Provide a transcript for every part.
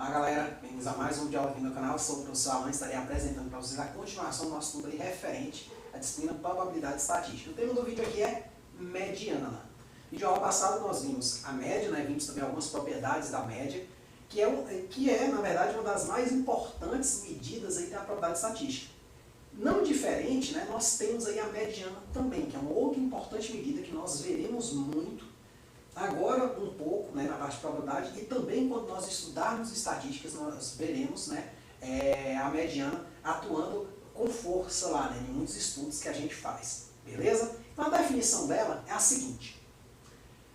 Olá galera, bem-vindos a mais um vídeo aqui no meu canal. Eu sou o professor Alan e estarei apresentando para vocês a continuação do nosso estudo aí referente à disciplina Probabilidade Estatística. O tema do vídeo aqui é mediana. No vídeo aula passado nós vimos a média, vimos também algumas propriedades da média, que é na verdade uma das mais importantes medidas aí da probabilidade estatística. Não diferente, nós temos aí a mediana também, que é uma outra importante medida que nós veremos muito agora um pouco na parte de probabilidade, e também quando nós estudarmos estatísticas nós veremos a mediana atuando com força lá em muitos estudos que a gente faz, beleza? Então a definição dela é a seguinte: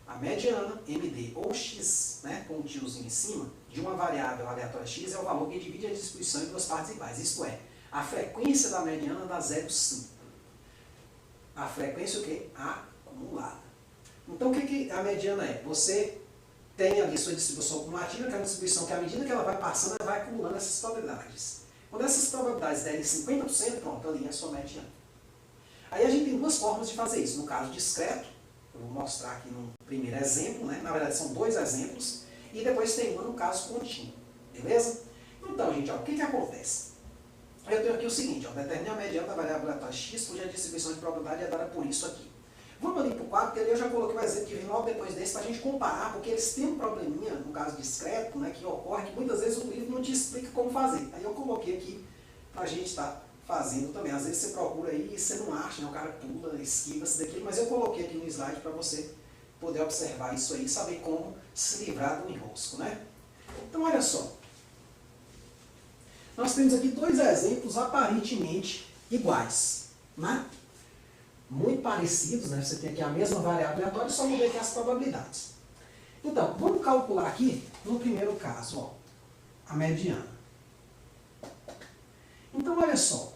a mediana, MD ou X, com um tiozinho em cima, de uma variável aleatória X é o valor que divide a distribuição em duas partes iguais, isto é, a frequência da mediana dá 0,5. A frequência o quê? Acumulada. Então, o que a mediana é? Você tem ali sua distribuição acumulativa, que é uma distribuição que, à medida que ela vai passando, ela vai acumulando essas probabilidades. Quando essas probabilidades derem 50%, pronto, ali é a sua mediana. Aí a gente tem duas formas de fazer isso. No caso discreto, eu vou mostrar aqui no primeiro exemplo, na verdade são dois exemplos, e depois tem uma no caso contínuo, beleza? Então, gente, o que acontece? Eu tenho aqui o seguinte, determine a mediana da variável aleatória x, cuja distribuição de probabilidade é dada por isso aqui. Vamos ali para o quadro, porque ali eu já coloquei um exemplo que vem logo depois desse para a gente comparar, porque eles têm um probleminha, no caso discreto, que ocorre, que muitas vezes o livro não te explica como fazer. Aí eu coloquei aqui para a gente estar fazendo também. Às vezes você procura aí e você não acha, o cara pula, esquiva isso daqui, mas eu coloquei aqui no slide para você poder observar isso aí e saber como se livrar do enrosco, Então olha só, nós temos aqui dois exemplos aparentemente iguais, muito parecidos, você tem aqui a mesma variável aleatória, só mudei aqui as probabilidades. Então, vamos calcular aqui, no primeiro caso, a mediana. Então, olha só,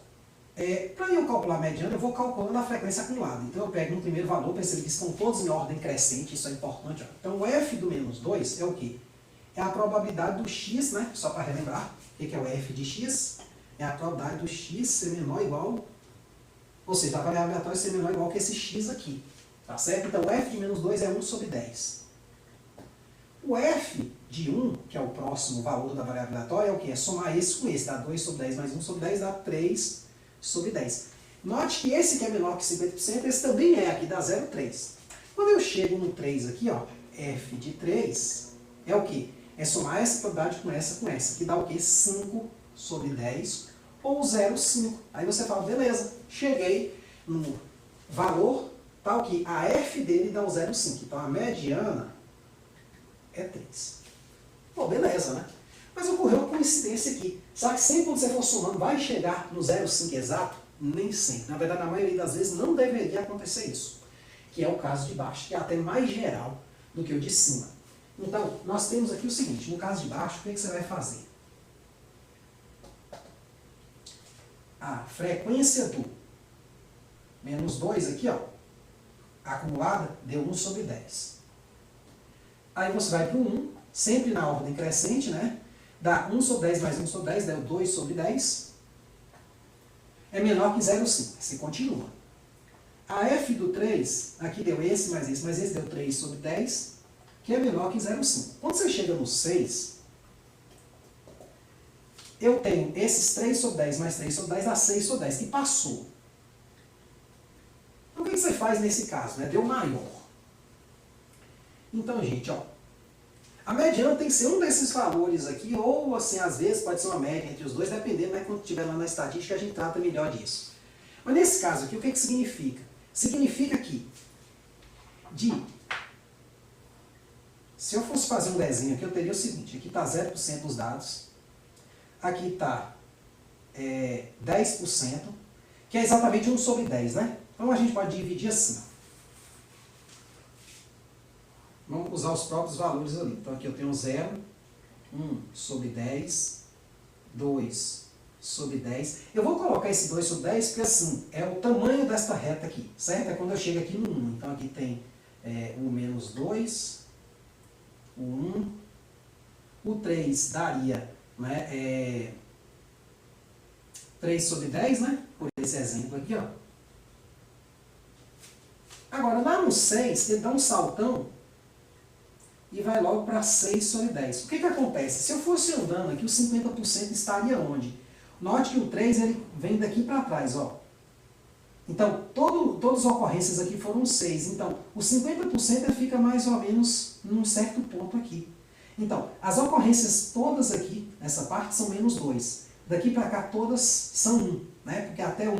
para eu calcular a mediana, eu vou calculando a frequência acumulada. Então, eu pego no primeiro valor, percebe que estão todos em ordem crescente, isso é importante. Então, o f do menos 2 é o quê? É a probabilidade do x, só para relembrar, o que é o f de x? É a probabilidade do x ser menor ou igual, ou seja, a variável aleatória ser menor ou igual que esse x aqui. Tá certo? Então, o f de menos 2 é 1 sobre 10. O f de 1, que é o próximo valor da variável aleatória, é o quê? É somar esse com esse. Dá 2 sobre 10 mais 1 sobre 10, dá 3 sobre 10. Note que esse que é menor que 50%, esse também é, aqui dá 0,3. Quando eu chego no 3 aqui, f de 3 é o quê? É somar essa probabilidade com essa, que dá o quê? 5 sobre 10, ou 0,5. Aí você fala, beleza, cheguei no valor tal que a f dele dá um 0,5. Então a mediana é 3. Pô, beleza, Mas ocorreu uma coincidência aqui. Sabe que sempre quando você for somando vai chegar no 0,5 exato? Nem sempre. Na verdade, na maioria das vezes não deveria acontecer isso. Que é o caso de baixo, que é até mais geral do que o de cima. Então, nós temos aqui o seguinte, no caso de baixo, o que você vai fazer? A frequência do menos 2 aqui, acumulada, deu 1 sobre 10. Aí você vai para o 1, sempre na ordem crescente, Dá 1 sobre 10 mais 1 sobre 10, deu 2 sobre 10. É menor que 0,5, você continua. A f do 3, aqui deu esse mais esse deu 3 sobre 10, que é menor que 0,5. Quando você chega no 6, eu tenho esses 3 sobre 10 mais 3 sobre 10, dá 6 sobre 10, que passou. Então o que você faz nesse caso? Deu maior. Então, gente, a mediana tem que ser um desses valores aqui, ou assim, às vezes pode ser uma média entre os dois, dependendo, quando estiver lá na estatística a gente trata melhor disso. Mas nesse caso aqui, o que significa? Significa que, se eu fosse fazer um desenho aqui, eu teria o seguinte, aqui está 0% dos dados, aqui está 10%, que é exatamente 1 sobre 10, Então a gente pode dividir assim, Vamos usar os próprios valores ali. Então aqui eu tenho 0, 1 sobre 10, 2 sobre 10. Eu vou colocar esse 2 sobre 10 porque assim, é o tamanho desta reta aqui, certo? É quando eu chego aqui no 1. Então aqui tem o menos 2, o 1, o 3 daria 3 sobre 10, por esse exemplo aqui, Agora lá no 6, ele dá um saltão e vai logo para 6 sobre 10. O que acontece? Se eu fosse andando aqui, o 50% estaria onde? Note que o 3 ele vem daqui para trás, ó. Então, todas as ocorrências aqui foram 6. Então, o 50% fica mais ou menos num certo ponto aqui. Então, as ocorrências todas aqui, nessa parte, são menos 2. Daqui para cá, todas são 1, né? Porque até 1,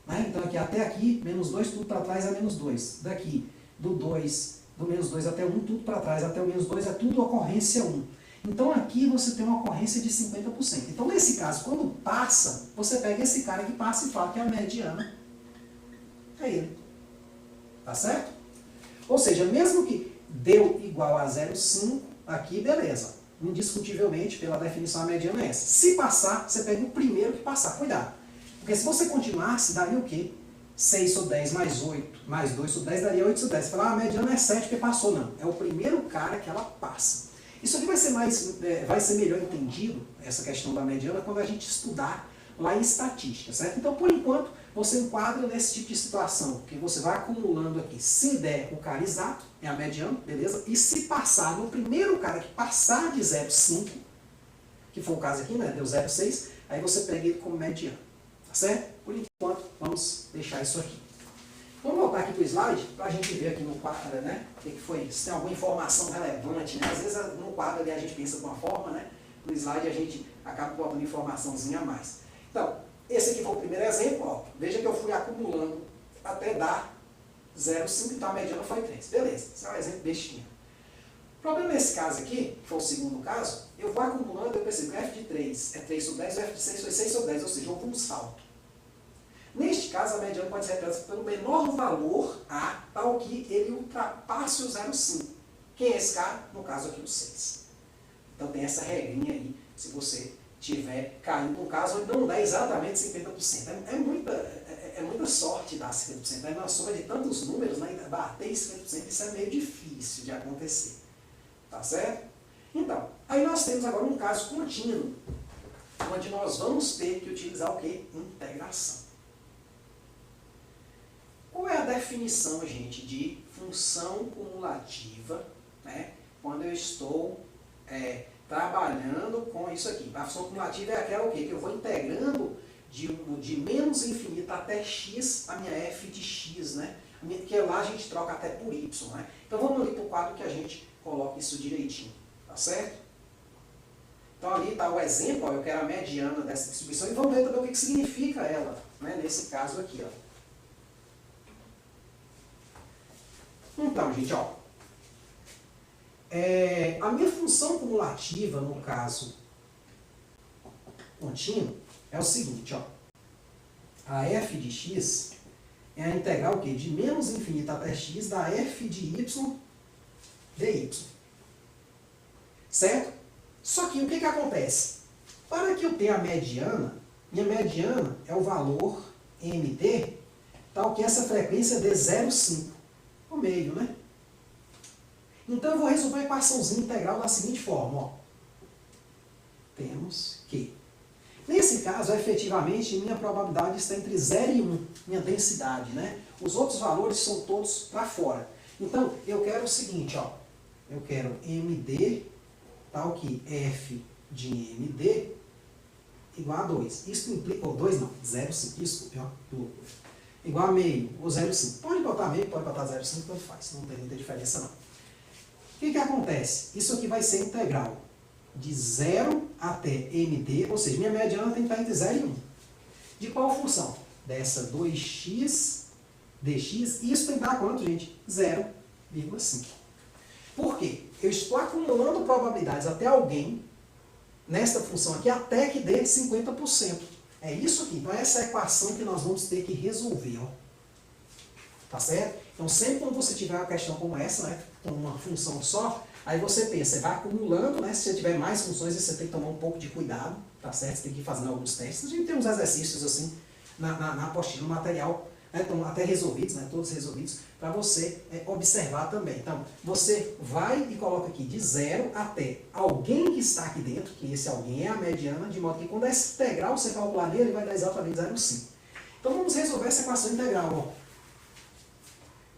né? Então, aqui até aqui, menos 2, tudo para trás é menos 2. Daqui, do menos 2 até 1, tudo para trás, até o menos 2 é tudo ocorrência 1. Então, aqui você tem uma ocorrência de 50%. Então, nesse caso, quando passa, você pega esse cara que passa e fala que é a mediana. É ele. Tá certo? Ou seja, mesmo que deu igual a 0,5, aqui beleza. Indiscutivelmente, pela definição, a mediana é essa. Se passar, você pega o primeiro que passar. Cuidado. Porque se você continuasse, daria o quê? 6 sobre 10 mais 8, mais 2 sobre 10, daria 8 sobre 10. Você fala, a mediana é 7 porque passou. Não. É o primeiro cara que ela passa. Isso aqui vai ser melhor entendido, essa questão da mediana, quando a gente estudar lá em estatística, certo? Então, por enquanto, você enquadra nesse tipo de situação, que você vai acumulando aqui. Se der o cara exato, é a mediana, beleza? E se passar no primeiro cara que passar de 0,5, que foi o caso aqui, né? Deu 0,6, aí você pega ele como mediana, tá certo? Por enquanto, vamos deixar isso aqui. Vamos voltar aqui para o slide, para a gente ver aqui no quadro, né? O que foi, se tem alguma informação relevante, né? Às vezes no quadro ali a gente pensa de uma forma, né? No slide a gente acaba botando informaçãozinha a mais. Então, esse aqui foi o primeiro exemplo, ó. Veja que eu fui acumulando até dar 0,5, então a mediana foi 3. Beleza, esse é um exemplo bestinho. O problema nesse caso aqui, que foi o segundo caso, eu vou acumulando, eu percebo que o f de 3 é 3 sobre 10, o f de 6 foi 6 sobre 10, ou seja, houve um salto. Neste caso, a mediana pode ser representada pelo menor valor A, tal que ele ultrapasse o 0,5. Quem é esse cara? No caso aqui, o 6. Então tem essa regrinha aí, se você tiver caindo um caso onde não dá exatamente 50%. É muita sorte dar 50%. Né? Na soma de tantos números, né, bater 50%, isso é meio difícil de acontecer. Tá certo? Então, aí nós temos agora um caso contínuo, onde nós vamos ter que utilizar o quê? Integração. Qual é a definição, gente, de função cumulativa, né, quando eu estou trabalhando com isso aqui? A função cumulativa é aquela o quê? Que eu vou integrando de menos infinito até x a minha f de x, né? Que lá a gente troca até por y, né? Então vamos ali para o quadro que a gente coloca isso direitinho, tá certo? Então ali está o exemplo, ó, eu quero a mediana dessa distribuição e vamos ver também o que significa ela, né, nesse caso aqui, ó. Então, gente, ó, a minha função cumulativa, no caso contínuo, é o seguinte, ó, a f de x é a integral o quê? De menos infinito até x da f de y dy. Certo? Só que o que acontece? Para que eu tenha a mediana, minha mediana é o valor md, tal que essa frequência dê 0,5. O meio, né? Então eu vou resolver a equaçãozinha integral da seguinte forma, ó. Temos que, nesse caso, efetivamente, minha probabilidade está entre 0 e 1, minha densidade, né? Os outros valores são todos para fora. Então, eu quero o seguinte, ó. Eu quero md, tal que f de md igual a 2. Isso implica, 2 não, 0,5, desculpe, ó. Igual a meio, ou 0,5. Pode botar meio, pode botar 0,5, tanto faz. Não tem muita diferença, não. O que acontece? Isso aqui vai ser integral de 0 até md, ou seja, minha mediana tem que estar entre 0 e 1. De qual função? Dessa 2x dx. Isso tem que dar quanto, gente? 0,5. Por quê? Eu estou acumulando probabilidades até alguém, nesta função aqui, até que dê 50%. É isso aqui. Então, essa é a equação que nós vamos ter que resolver. Ó. Tá certo? Então, sempre quando você tiver uma questão como essa, né, com uma função só, aí você pensa, você vai acumulando, né? Se você tiver mais funções, você tem que tomar um pouco de cuidado, tá certo? Você tem que ir fazendo alguns testes. A gente tem uns exercícios assim, na apostila, no material, né, estão até resolvidos, né, todos resolvidos, para você observar também. Então, você vai e coloca aqui de 0 até alguém que está aqui dentro, que esse alguém é a mediana, de modo que quando essa integral você calcular nele, ele vai dar exatamente 0,5. Então, vamos resolver essa equação integral. Ó.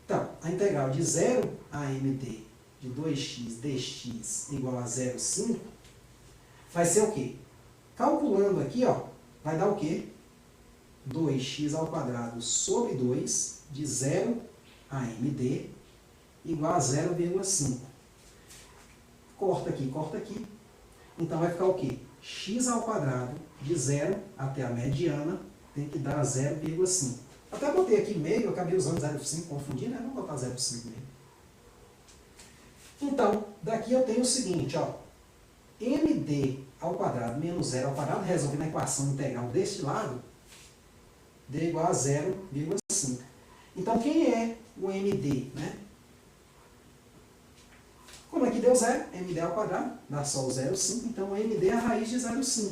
Então, a integral de 0 a md de 2x dx igual a 0,5, vai ser o quê? Calculando aqui, ó, vai dar o quê? 2x ao quadrado sobre 2 de 0 a md igual a 0,5. Corta aqui. Então vai ficar o quê? X ao quadrado de 0 até a mediana tem que dar 0,5. Até botei aqui meio, eu acabei usando 0,5, confundi, né? Vou botar 0,5 mesmo. Então, daqui eu tenho o seguinte, ó. md ao quadrado menos 0 ao quadrado, resolvendo a equação integral deste lado, d igual a 0,5. Então, quem é o md, né? Como aqui deu 0, md ao quadrado, dá só o 0,5, então md é a raiz de 0,5.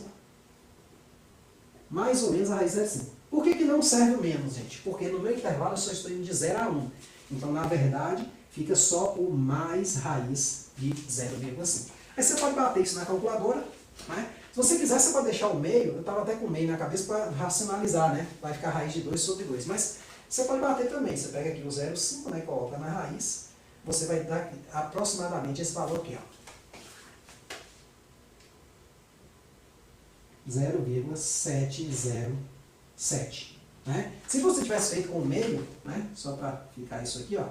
Mais ou menos a raiz de 0,5. Por que não serve o menos, gente? Porque no meu intervalo eu só estou indo de 0 a 1. Então, na verdade, fica só o mais raiz de 0,5. Aí você pode bater isso na calculadora, né? Se você quiser, você pode deixar o meio, eu estava até com o meio na cabeça para racionalizar, né? Vai ficar a raiz de 2 sobre 2. Mas você pode bater também. Você pega aqui o 0,5, né? Coloca na raiz. Você vai dar aproximadamente esse valor aqui, ó. 0,707. Né? Se você tivesse feito com o meio, né? Só para ficar isso aqui, ó.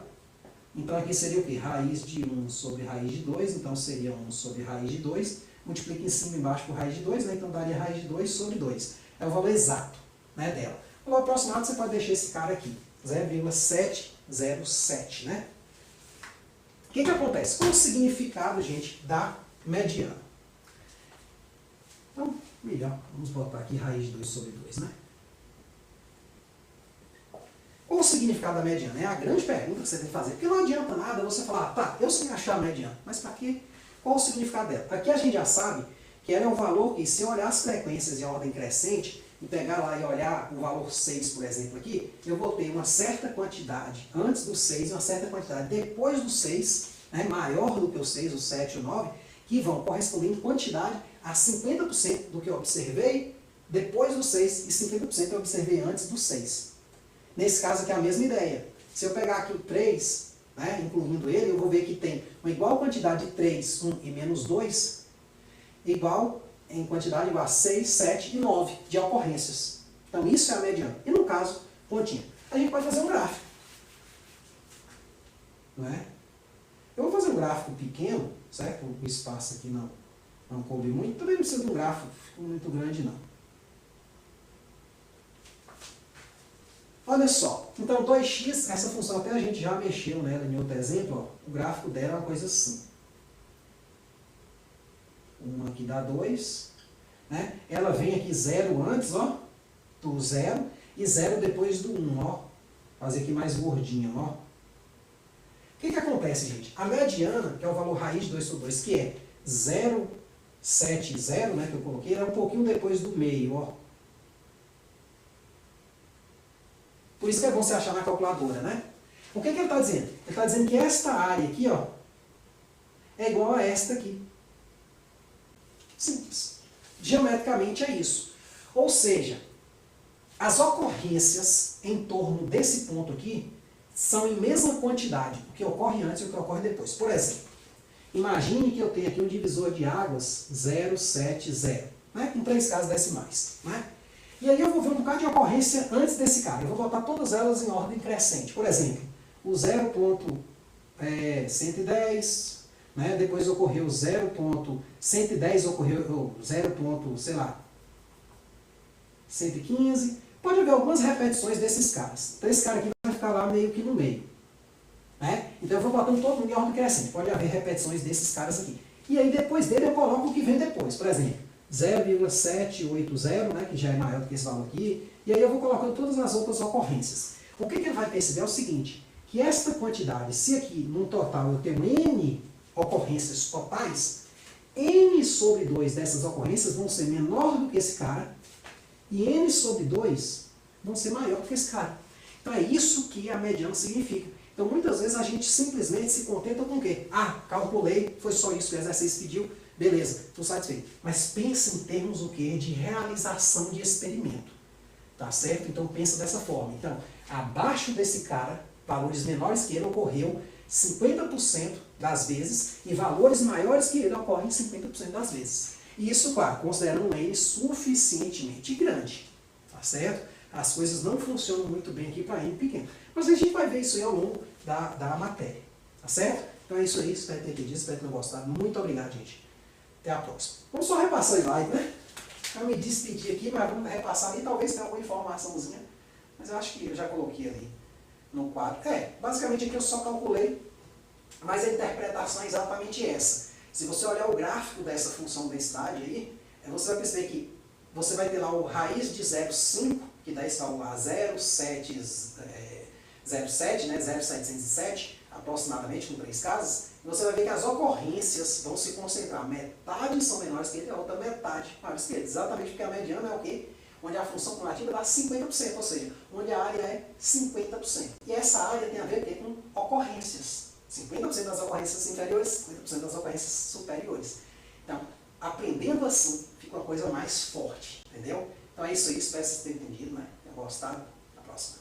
Então aqui seria o quê? Raiz de 1 sobre raiz de 2. Então seria 1 sobre raiz de 2. Multiplica em cima e embaixo por raiz de 2. Né? Então daria raiz de 2 sobre 2. É o valor exato, né, dela. O valor aproximado você pode deixar esse cara aqui. 0,707. Né? O que acontece? Qual o significado, gente, da mediana? Então, melhor, vamos botar aqui raiz de 2 sobre 2, né? Qual o significado da mediana? É a grande pergunta que você tem que fazer. Porque não adianta nada você falar, tá, eu sei achar a mediana, mas para quê? Qual o significado dela? Aqui a gente já sabe que ela é um valor que, se eu olhar as frequências em ordem crescente, e pegar lá e olhar o valor 6, por exemplo, aqui, eu vou ter uma certa quantidade antes do 6 e uma certa quantidade depois do 6, né, maior do que o 6, o 7 e o 9, que vão corresponder em quantidade a 50% do que eu observei depois do 6 e 50% eu observei antes do 6. Nesse caso aqui é a mesma ideia. Se eu pegar aqui o 3, né, incluindo ele, eu vou ver que tem uma igual quantidade de 3, 1 e menos 2, igual em quantidade igual a 6, 7 e 9 de ocorrências. Então isso é a mediana. E no caso, pontinha. A gente pode fazer um gráfico. Não é? Eu vou fazer um gráfico pequeno, certo? O espaço aqui não coube muito. Também não precisa de um gráfico muito grande, não. Olha só. Então, 2x, essa função até a gente já mexeu nela em outro exemplo. Ó. O gráfico dela é uma coisa assim. 1 aqui dá 2. Né? Ela vem aqui 0 antes, ó, do 0, e 0 depois do 1. Ó. Fazer aqui mais gordinho, ó. O que acontece, gente? A mediana, que é o valor raiz de 2 sobre 2, que é 0,70, né, que eu coloquei, ela é um pouquinho depois do meio, ó. Por isso que é bom você achar na calculadora, né? O que ele está dizendo? Ele está dizendo que esta área aqui, ó, é igual a esta aqui. Simples. Geometricamente é isso. Ou seja, as ocorrências em torno desse ponto aqui são em mesma quantidade, o que ocorre antes e o que ocorre depois. Por exemplo, imagine que eu tenho aqui um divisor de águas 0,70, né, com 3 casas decimais. Né? E aí eu vou ver um bocado de ocorrência antes desse cara. Eu vou botar todas elas em ordem crescente. Por exemplo, o 0,110, né, depois ocorreu 0,110, ocorreu 0,115. Pode haver algumas repetições desses caras. Então esse cara aqui vai ficar lá meio que no meio. Né? Então eu vou botando todo mundo em ordem crescente. Pode haver repetições desses caras aqui. E aí depois dele eu coloco o que vem depois. Por exemplo, 0,780, né, que já é maior do que esse valor aqui. E aí eu vou colocando todas as outras ocorrências. O que ele vai perceber é o seguinte, que esta quantidade, se aqui no total eu tenho N ocorrências totais, N sobre 2 dessas ocorrências vão ser menor do que esse cara, e N sobre 2 vão ser maior do que esse cara. Então é isso que a mediana significa. Então muitas vezes a gente simplesmente se contenta com o quê? Ah, calculei, foi só isso que o exercício pediu, beleza, estou satisfeito. Mas pensa em termos o quê? De realização de experimento. Tá certo? Então pensa dessa forma. Então, abaixo desse cara, valores menores que ele, ocorreu 50% das vezes e valores maiores que ele ocorrem 50% das vezes. E isso, claro, considerando um N suficientemente grande, tá certo? As coisas não funcionam muito bem aqui para N pequeno. Mas a gente vai ver isso aí ao longo da matéria, tá certo? Então é isso aí, espero ter entendido, espero ter gostado. Muito obrigado, gente. Até a próxima. Vamos só repassar o slide, né? Eu me despedi aqui, mas vamos repassar ali, talvez tenha alguma informaçãozinha. Mas eu acho que eu já coloquei ali no quadro. Basicamente aqui eu só calculei, mas a interpretação é exatamente essa. Se você olhar o gráfico dessa função densidade aí, você vai perceber que você vai ter lá o raiz de 0,5, que daí está a 0,707, né, 0,707, aproximadamente, com 3 casas. E você vai ver que as ocorrências vão se concentrar. Metade são menores que ele e a outra metade maiores que ele. Exatamente porque a mediana é o quê? Onde a função cumulativa dá 50%, ou seja, onde a área é 50%. E essa área tem a ver com ocorrências. 50% das ocorrências inferiores, 50% das ocorrências superiores. Então, aprendendo assim, fica uma coisa mais forte, entendeu? Então é isso aí, espero que vocês tenham entendido, né? Tenham gostado. Até a próxima.